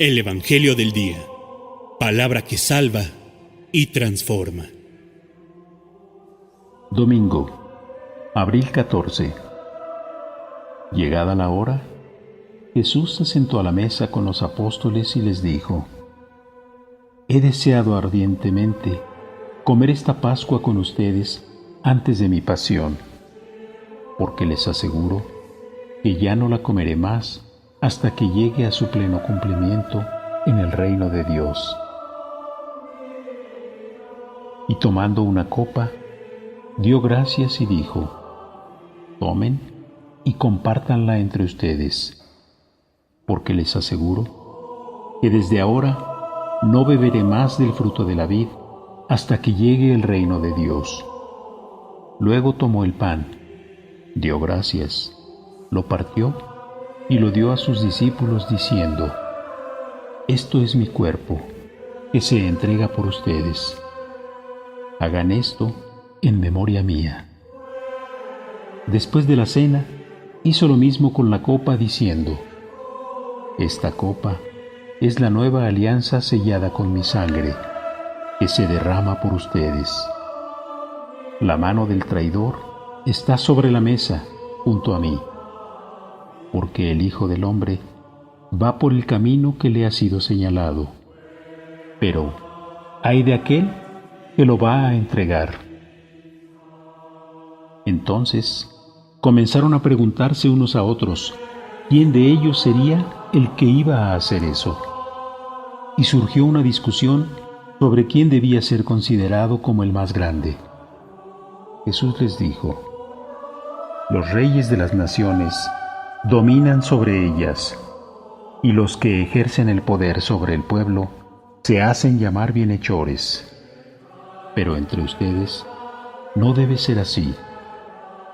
El Evangelio del Día. Palabra que salva y transforma. Domingo, abril 14. Llegada la hora, Jesús se sentó a la mesa con los apóstoles y les dijo: He deseado ardientemente comer esta Pascua con ustedes antes de mi pasión, porque les aseguro que ya no la comeré más hasta que llegue a su pleno cumplimiento en el reino de Dios. Y tomando una copa, dio gracias y dijo: Tomen y compártanla entre ustedes, porque les aseguro que desde ahora no beberé más del fruto de la vid hasta que llegue el reino de Dios. Luego tomó el pan, dio gracias, lo partió y lo dio a sus discípulos diciendo: Esto es mi cuerpo, que se entrega por ustedes. Hagan esto en memoria mía. Después de la cena, hizo lo mismo con la copa diciendo: Esta copa es la nueva alianza sellada con mi sangre, que se derrama por ustedes. La mano del traidor está sobre la mesa junto a mí, porque el Hijo del Hombre va por el camino que le ha sido señalado. Pero ay de aquel que lo va a entregar. Entonces comenzaron a preguntarse unos a otros quién de ellos sería el que iba a hacer eso. Y surgió una discusión sobre quién debía ser considerado como el más grande. Jesús les dijo: Los reyes de las naciones dominan sobre ellas, y los que ejercen el poder sobre el pueblo se hacen llamar bienhechores. Pero entre ustedes no debe ser así.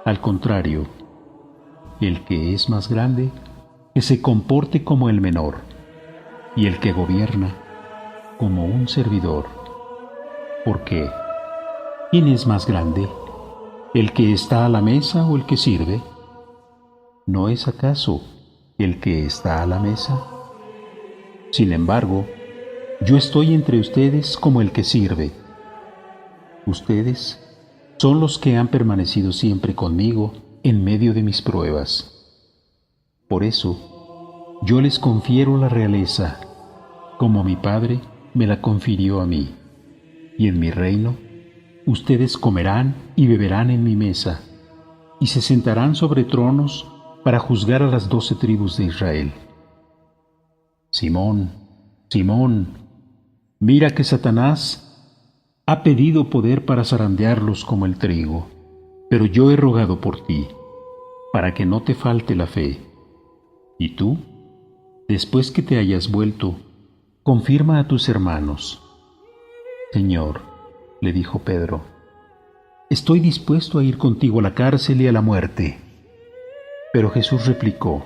Al contrario, el que es más grande, que se comporte como el menor, y el que gobierna como un servidor. Porque, ¿quién es más grande? ¿El que está a la mesa o el que sirve? ¿No es acaso el que está a la mesa? Sin embargo, yo estoy entre ustedes como el que sirve. Ustedes son los que han permanecido siempre conmigo en medio de mis pruebas. Por eso, yo les confiero la realeza, como mi Padre me la confirió a mí. Y en mi reino, ustedes comerán y beberán en mi mesa, y se sentarán sobre tronos para juzgar a las 12 tribus de Israel. Simón, Simón, mira que Satanás ha pedido poder para zarandearlos como el trigo, pero yo he rogado por ti, para que no te falte la fe. Y tú, después que te hayas vuelto, confirma a tus hermanos. Señor, le dijo Pedro, estoy dispuesto a ir contigo a la cárcel y a la muerte. Pero Jesús replicó: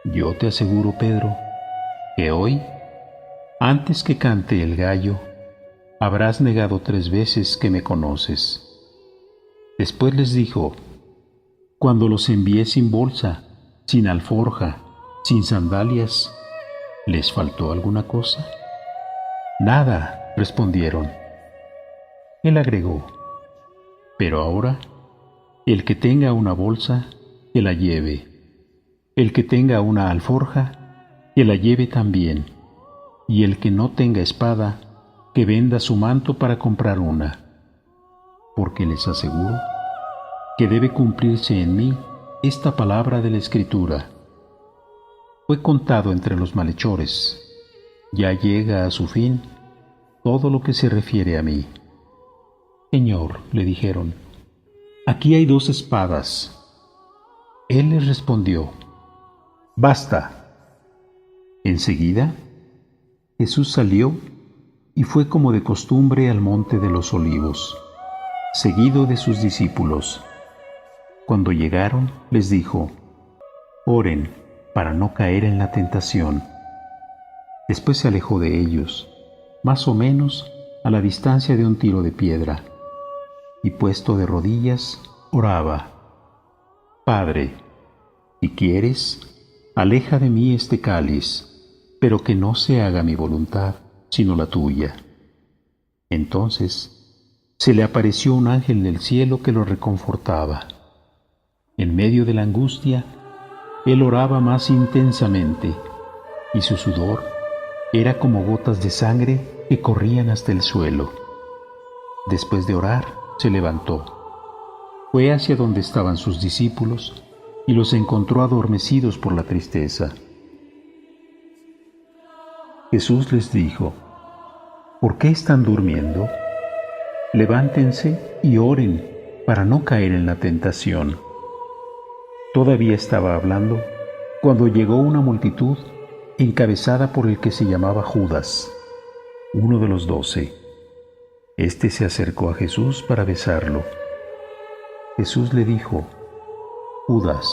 Yo te aseguro, Pedro, que hoy, antes que cante el gallo, habrás negado 3 veces que me conoces. Después les dijo: Cuando los envié sin bolsa, sin alforja, sin sandalias, ¿les faltó alguna cosa? Nada, respondieron. Él agregó: Pero ahora, el que tenga una bolsa, que la lleve. El que tenga una alforja, que la lleve también. Y el que no tenga espada, que venda su manto para comprar una. Porque les aseguro que debe cumplirse en mí esta palabra de la Escritura. Fue contado entre los malhechores, ya llega a su fin todo lo que se refiere a mí. Señor, le dijeron, aquí hay 2 espadas. Él les respondió: Basta. Enseguida, Jesús salió y fue como de costumbre al monte de los Olivos, seguido de sus discípulos. Cuando llegaron, les dijo: Oren para no caer en la tentación. Después se alejó de ellos, más o menos a la distancia de un tiro de piedra, y puesto de rodillas, oraba: Padre, si quieres, aleja de mí este cáliz, pero que no se haga mi voluntad, sino la tuya. Entonces se le apareció un ángel del cielo que lo reconfortaba. En medio de la angustia, él oraba más intensamente, y su sudor era como gotas de sangre que corrían hasta el suelo. Después de orar, se levantó. Fue hacia donde estaban sus discípulos y los encontró adormecidos por la tristeza. Jesús les dijo: ¿Por qué están durmiendo? Levántense y oren para no caer en la tentación. Todavía estaba hablando cuando llegó una multitud encabezada por el que se llamaba Judas, uno de los 12. Este se acercó a Jesús para besarlo. Jesús le dijo: Judas,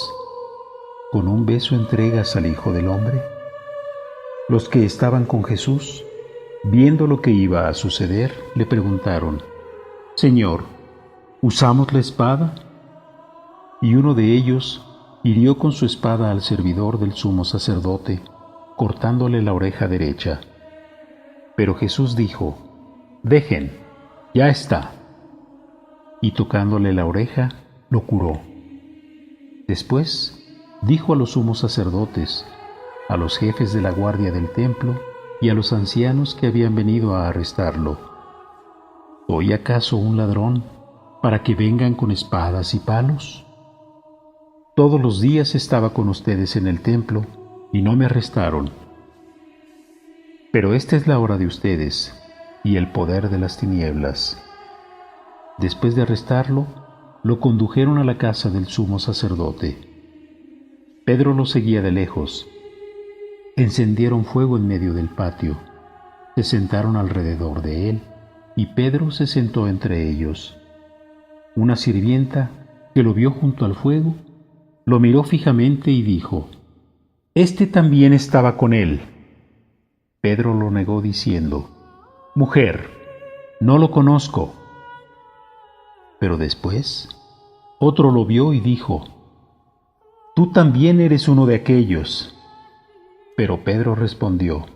¿con un beso entregas al Hijo del Hombre? Los que estaban con Jesús, viendo lo que iba a suceder, le preguntaron: Señor, ¿usamos la espada? Y uno de ellos hirió con su espada al servidor del sumo sacerdote, cortándole la oreja derecha. Pero Jesús dijo: Dejen, ya está. Y tocándole la oreja, lo curó. Después dijo a los sumos sacerdotes, a los jefes de la guardia del templo y a los ancianos que habían venido a arrestarlo: ¿Soy acaso un ladrón para que vengan con espadas y palos? Todos los días estaba con ustedes en el templo y no me arrestaron. Pero esta es la hora de ustedes y el poder de las tinieblas. Después de arrestarlo, lo condujeron a la casa del sumo sacerdote. Pedro lo seguía de lejos. Encendieron fuego en medio del patio. Se sentaron alrededor de él, y Pedro se sentó entre ellos. Una sirvienta, que lo vio junto al fuego, lo miró fijamente y dijo: «Este también estaba con él». Pedro lo negó diciendo: «Mujer, no lo conozco». Pero después, otro lo vio y dijo: «Tú también eres uno de aquellos». Pero Pedro respondió: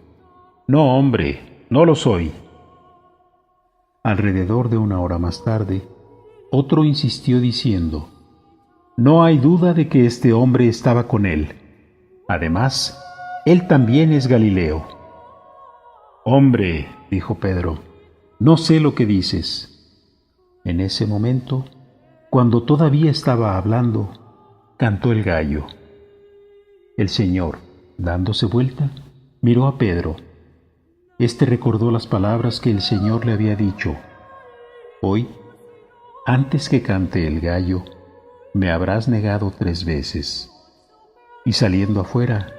«No, hombre, no lo soy». Alrededor de una hora más tarde, otro insistió diciendo: «No hay duda de que este hombre estaba con él. Además, él también es Galileo». «Hombre», dijo Pedro, «no sé lo que dices». En ese momento, cuando todavía estaba hablando, cantó el gallo. El Señor, dándose vuelta, miró a Pedro. Este recordó las palabras que el Señor le había dicho: «Hoy, antes que cante el gallo, me habrás negado 3 veces». Y saliendo afuera,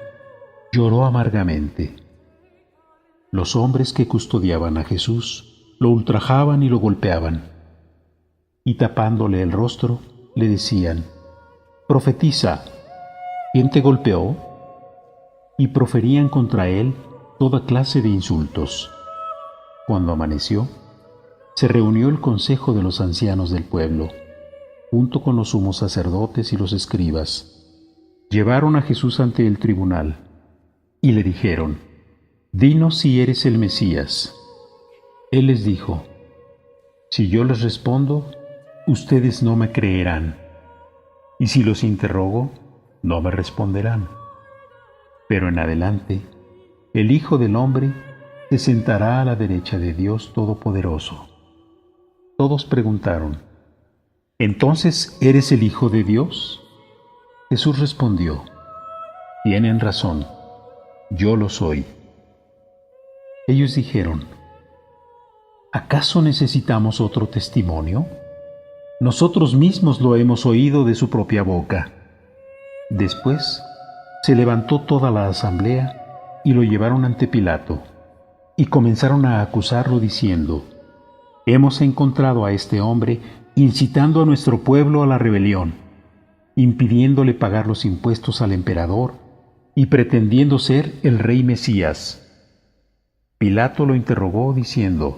lloró amargamente. Los hombres que custodiaban a Jesús lo ultrajaban y lo golpeaban, y tapándole el rostro, le decían: «Profetiza, ¿quién te golpeó?». Y proferían contra él toda clase de insultos. Cuando amaneció, se reunió el consejo de los ancianos del pueblo, junto con los sumos sacerdotes y los escribas. Llevaron a Jesús ante el tribunal, y le dijeron: «Dinos si eres el Mesías». Él les dijo: «Si yo les respondo, ustedes no me creerán, y si los interrogo, no me responderán. Pero en adelante, el Hijo del Hombre se sentará a la derecha de Dios Todopoderoso». Todos preguntaron: «¿Entonces eres el Hijo de Dios?». Jesús respondió: «Tienen razón, yo lo soy». Ellos dijeron: «¿Acaso necesitamos otro testimonio? Nosotros mismos lo hemos oído de su propia boca». Después se levantó toda la asamblea y lo llevaron ante Pilato, y comenzaron a acusarlo diciendo: «Hemos encontrado a este hombre incitando a nuestro pueblo a la rebelión, impidiéndole pagar los impuestos al emperador y pretendiendo ser el rey Mesías». Pilato lo interrogó diciendo: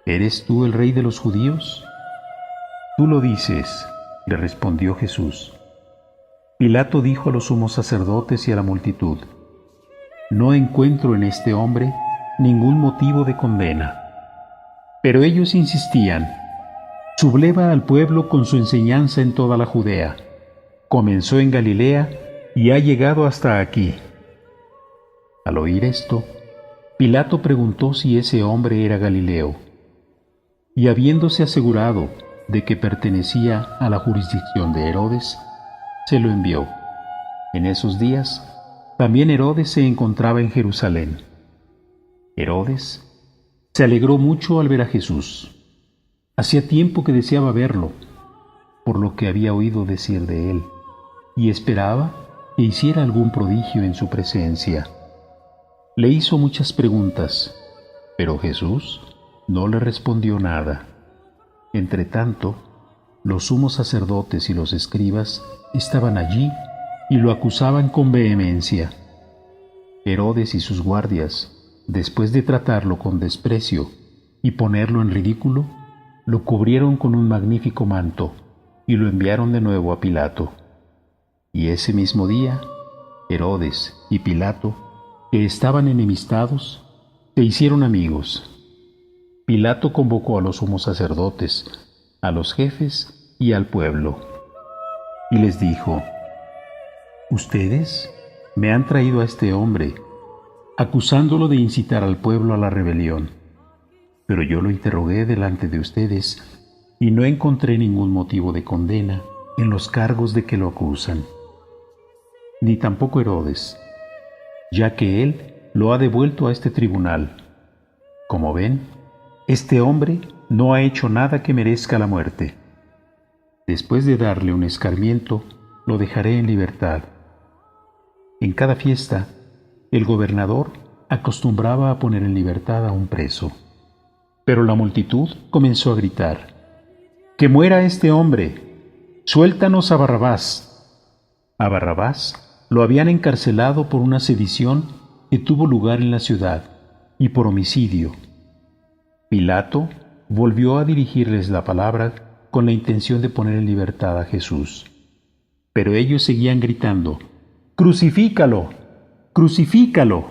«¿Eres tú el rey de los judíos?». «Tú lo dices», le respondió Jesús. Pilato dijo a los sumos sacerdotes y a la multitud: no encuentro en este hombre ningún motivo de condena. Pero ellos insistían: subleva al pueblo con su enseñanza en toda la Judea. Comenzó en Galilea y ha llegado hasta aquí. Al oír esto, Pilato preguntó si ese hombre era Galileo, y habiéndose asegurado de que pertenecía a la jurisdicción de Herodes, se lo envió. En esos días, también Herodes se encontraba en Jerusalén. Herodes se alegró mucho al ver a Jesús. Hacía tiempo que deseaba verlo, por lo que había oído decir de él, y esperaba que hiciera algún prodigio en su presencia. Le hizo muchas preguntas, pero Jesús no le respondió nada. Entretanto, los sumos sacerdotes y los escribas estaban allí y lo acusaban con vehemencia. Herodes y sus guardias, después de tratarlo con desprecio y ponerlo en ridículo, lo cubrieron con un magnífico manto y lo enviaron de nuevo a Pilato. Y ese mismo día, Herodes y Pilato, que estaban enemistados, se hicieron amigos. Pilato convocó a los sumos sacerdotes, a los jefes y al pueblo, y les dijo: ustedes me han traído a este hombre, acusándolo de incitar al pueblo a la rebelión. Pero yo lo interrogué delante de ustedes y no encontré ningún motivo de condena en los cargos de que lo acusan. Ni tampoco Herodes, ya que él lo ha devuelto a este tribunal. Como ven, este hombre no ha hecho nada que merezca la muerte. Después de darle un escarmiento, lo dejaré en libertad. En cada fiesta, el gobernador acostumbraba a poner en libertad a un preso. Pero la multitud comenzó a gritar: ¡que muera este hombre! ¡Suéltanos a Barrabás! A Barrabás lo habían encarcelado por una sedición que tuvo lugar en la ciudad y por homicidio. Pilato volvió a dirigirles la palabra con la intención de poner en libertad a Jesús. Pero ellos seguían gritando: ¡crucifícalo! ¡Crucifícalo!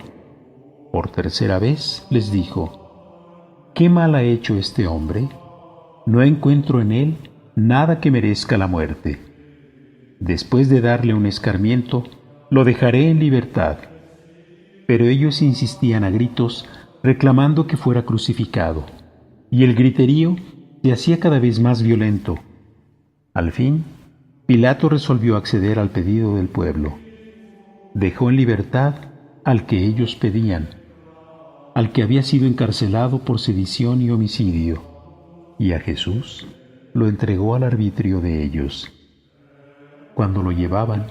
Por tercera vez les dijo: ¿qué mal ha hecho este hombre? No encuentro en él nada que merezca la muerte. Después de darle un escarmiento, lo dejaré en libertad. Pero ellos insistían a gritos, reclamando que fuera crucificado, y el griterío se hacía cada vez más violento. Al fin, Pilato resolvió acceder al pedido del pueblo. Dejó en libertad al que ellos pedían, al que había sido encarcelado por sedición y homicidio, y a Jesús lo entregó al arbitrio de ellos. Cuando lo llevaban,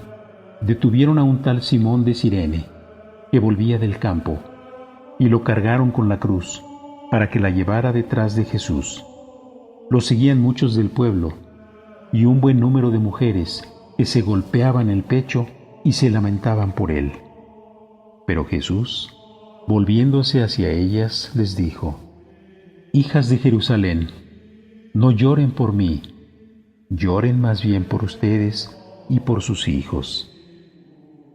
detuvieron a un tal Simón de Cirene, que volvía del campo, y lo cargaron con la cruz, para que la llevara detrás de Jesús. Lo seguían muchos del pueblo, y un buen número de mujeres que se golpeaban el pecho y se lamentaban por él. Pero Jesús, volviéndose hacia ellas, les dijo: hijas de Jerusalén, no lloren por mí, lloren más bien por ustedes y por sus hijos,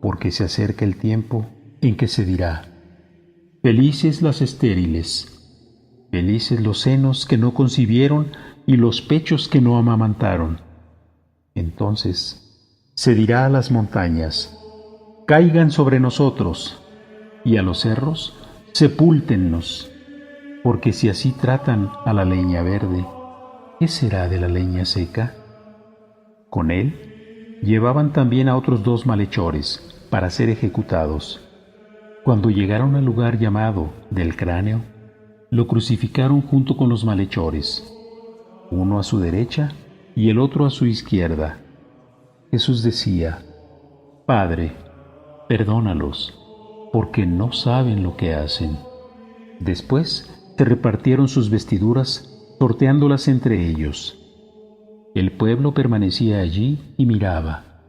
porque se acerca el tiempo en que se dirá: felices las estériles, felices los senos que no concibieron y los pechos que no amamantaron. Entonces se dirá a las montañas: caigan sobre nosotros, y a los cerros: sepúltennos, porque si así tratan a la leña verde, ¿qué será de la leña seca? Con él llevaban también a otros 2 malhechores para ser ejecutados. Cuando llegaron al lugar llamado del Cráneo, lo crucificaron junto con los malhechores, uno a su derecha y el otro a su izquierda. Jesús decía: Padre, perdónalos, porque no saben lo que hacen. Después se repartieron sus vestiduras, sorteándolas entre ellos. El pueblo permanecía allí y miraba.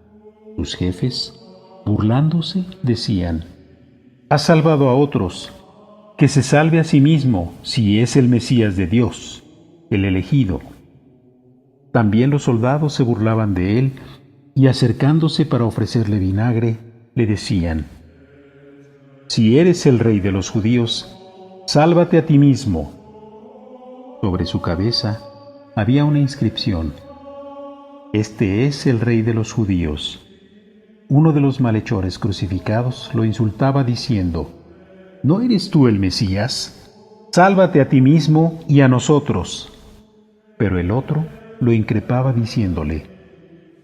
Sus jefes, burlándose, decían: ha salvado a otros, que se salve a sí mismo si es el Mesías de Dios, el elegido. También los soldados se burlaban de él y acercándose para ofrecerle vinagre, le decían: si eres el rey de los judíos, sálvate a ti mismo. Sobre su cabeza había una inscripción: Este es el rey de los judíos. Uno de los malhechores crucificados lo insultaba diciendo: ¿No eres tú el Mesías? Sálvate a ti mismo y a nosotros. Pero el otro lo increpaba diciéndole: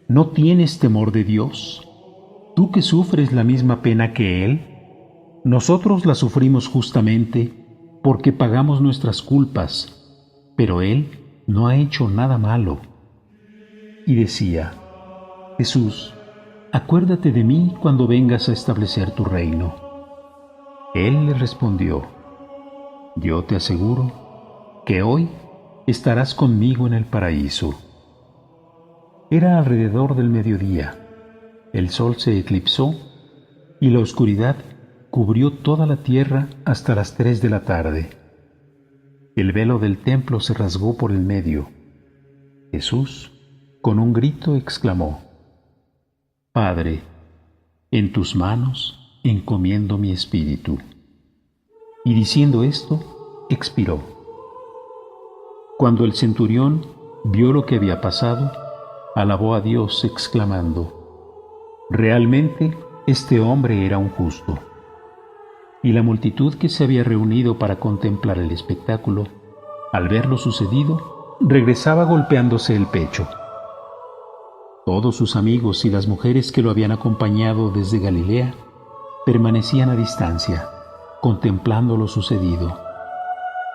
¿No tienes temor de Dios? ¿Tú que sufres la misma pena que Él? Nosotros la sufrimos justamente porque pagamos nuestras culpas, pero Él no ha hecho nada malo. Y decía: Jesús, acuérdate de mí cuando vengas a establecer tu reino. Él le respondió: Yo te aseguro que hoy estarás conmigo en el paraíso. Era alrededor del mediodía. El sol se eclipsó y la oscuridad cubrió toda la tierra hasta las 3 de la tarde. El velo del templo se rasgó por el medio. Jesús, con un grito, exclamó: Padre, en tus manos encomiendo mi espíritu. Y diciendo esto, expiró. Cuando el centurión vio lo que había pasado, alabó a Dios exclamando: Realmente este hombre era un justo. Y la multitud que se había reunido para contemplar el espectáculo, al ver lo sucedido, regresaba golpeándose el pecho. Todos sus amigos y las mujeres que lo habían acompañado desde Galilea permanecían a distancia, contemplando lo sucedido.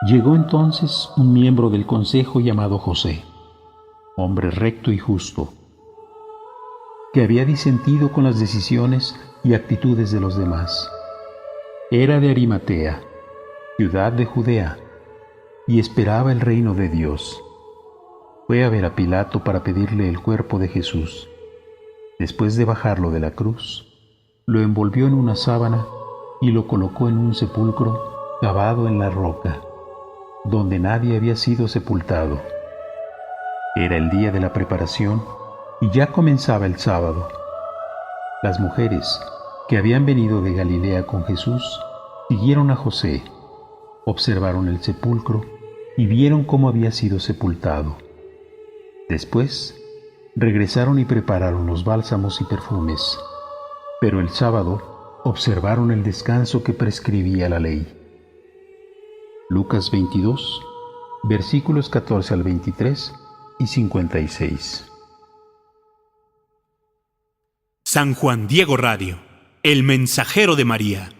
Llegó entonces un miembro del consejo llamado José, hombre recto y justo, que había disentido con las decisiones y actitudes de los demás. Era de Arimatea, ciudad de Judea, y esperaba el reino de Dios. Fue a ver a Pilato para pedirle el cuerpo de Jesús. Después de bajarlo de la cruz, lo envolvió en una sábana y lo colocó en un sepulcro cavado en la roca, donde nadie había sido sepultado. Era el día de la preparación y ya comenzaba el sábado. Las mujeres que habían venido de Galilea con Jesús siguieron a José, observaron el sepulcro y vieron cómo había sido sepultado. Después regresaron y prepararon los bálsamos y perfumes, pero el sábado observaron el descanso que prescribía la ley. Lucas 22, versículos 14 al 23 y 56. San Juan Diego Radio, el mensajero de María.